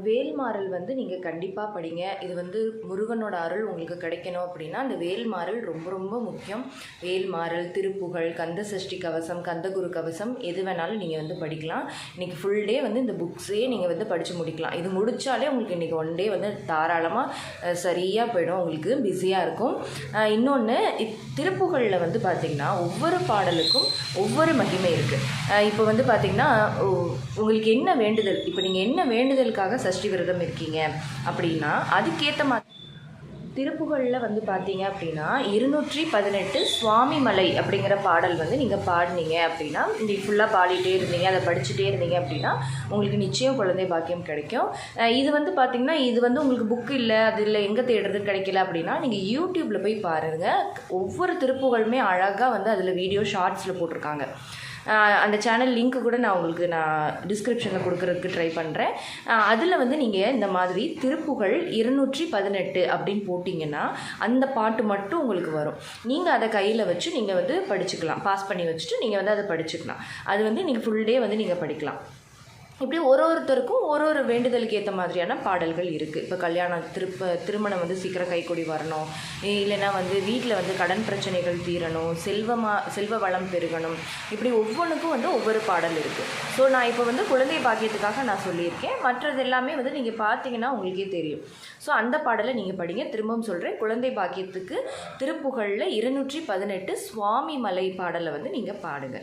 வேல்மாறல் வந்து நீங்கள் கண்டிப்பாக படிங்க. இது வந்து முருகனோட அருள் உங்களுக்கு கிடைக்கணும் அப்படின்னா அந்த வேல்மாறல் ரொம்ப ரொம்ப முக்கியம். வேல்மாறல், திருப்புகழ், கந்த சஷ்டி கவசம், கந்தகுரு கவசம் எது வேணாலும் நீங்கள் வந்து படிக்கலாம். இன்றைக்கி ஃபுல் டே வந்து இந்த புக்ஸே நீங்கள் வந்து படித்து முடிக்கலாம். இது முடித்தாலே உங்களுக்கு இன்றைக்கி ஒன் டே வந்து தாராளமாக சரியாக போயிடும், உங்களுக்கு பிஸியாக இருக்கும். இன்னொன்று திருப்புகழில் வந்து பார்த்திங்கன்னா ஒவ்வொரு பாடலுக்கும் ஒவ்வொரு மகிமை இருக்குது. இப்போ வந்து பார்த்திங்கன்னா உங்களுக்கு என்ன வேண்டுதல், இப்போ நீங்கள் என்ன வேண்டுதலுக்காக சஷ்டி விரதம் இருக்கீங்க அப்படின்னா அதுக்கேற்ற மாதிரி திருப்புகழில் வந்து பார்த்தீங்க அப்படின்னா 218 சுவாமி மலை அப்படிங்கிற பாடல் வந்து நீங்கள் பாடினீங்க அப்படின்னா இந்த ஃபுல்லாக பாடிட்டே இருந்தீங்க, அதை படிச்சுட்டே இருந்தீங்க அப்படின்னா உங்களுக்கு நிச்சயம் குழந்தை பாக்கியம் கிடைக்கும். இது வந்து பார்த்திங்கன்னா இது வந்து உங்களுக்கு புக்கு இல்லை, அது இல்லை, எங்கே தேடுறதுன்னு கிடைக்கல அப்படின்னா நீங்கள் யூடியூப்பில் போய் பாருங்கள். ஒவ்வொரு திருப்புகழுமே அழகாக வந்து அதில் வீடியோ ஷார்ட்ஸில் போட்டிருக்காங்க. அந்த சேனல் லிங்க்கு கூட நான் உங்களுக்கு டிஸ்கிரிப்ஷனில் கொடுக்குறதுக்கு ட்ரை பண்ணுறேன். அதில் வந்து நீங்கள் இந்த மாதிரி திருப்புகழ் 218 அப்படின்னு போட்டிங்கன்னா அந்த பாட்டு மட்டும் உங்களுக்கு வரும். நீங்கள் அதை கையில் வச்சு நீங்கள் வந்து படிச்சுக்கலாம். பாஸ் பண்ணி வச்சுட்டு நீங்கள் வந்து அதை படிச்சுக்கலாம். அது வந்து நீங்கள் ஃபுல் டே வந்து நீங்கள் படிக்கலாம். இப்படி ஒருத்தருக்கும் ஒரு வேண்டுதலுக்கு ஏற்ற மாதிரியான பாடல்கள் இருக்குது. இப்போ கல்யாணம் திருமணம் வந்து சீக்கிரம் கைக்கூடி வரணும், இல்லைன்னா வந்து வீட்டில் வந்து கடன் பிரச்சனைகள் தீரணும், செல்வ வளம் பெருகணும், இப்படி ஒவ்வொன்றுக்கும் வந்து ஒவ்வொரு பாடல் இருக்குது. ஸோ நான் இப்போ வந்து குழந்தை பாக்கியத்துக்காக நான் சொல்லியிருக்கேன். மற்றது எல்லாமே வந்து நீங்கள் பார்த்தீங்கன்னா உங்களுக்கே தெரியும். ஸோ அந்த பாடலை நீங்கள் படிங்க. திரும்பவும் சொல்கிறேன், குழந்தை பாக்கியத்துக்கு திருப்புகழில் 218 சுவாமி மலை பாடலை வந்து நீங்கள் பாடுங்க.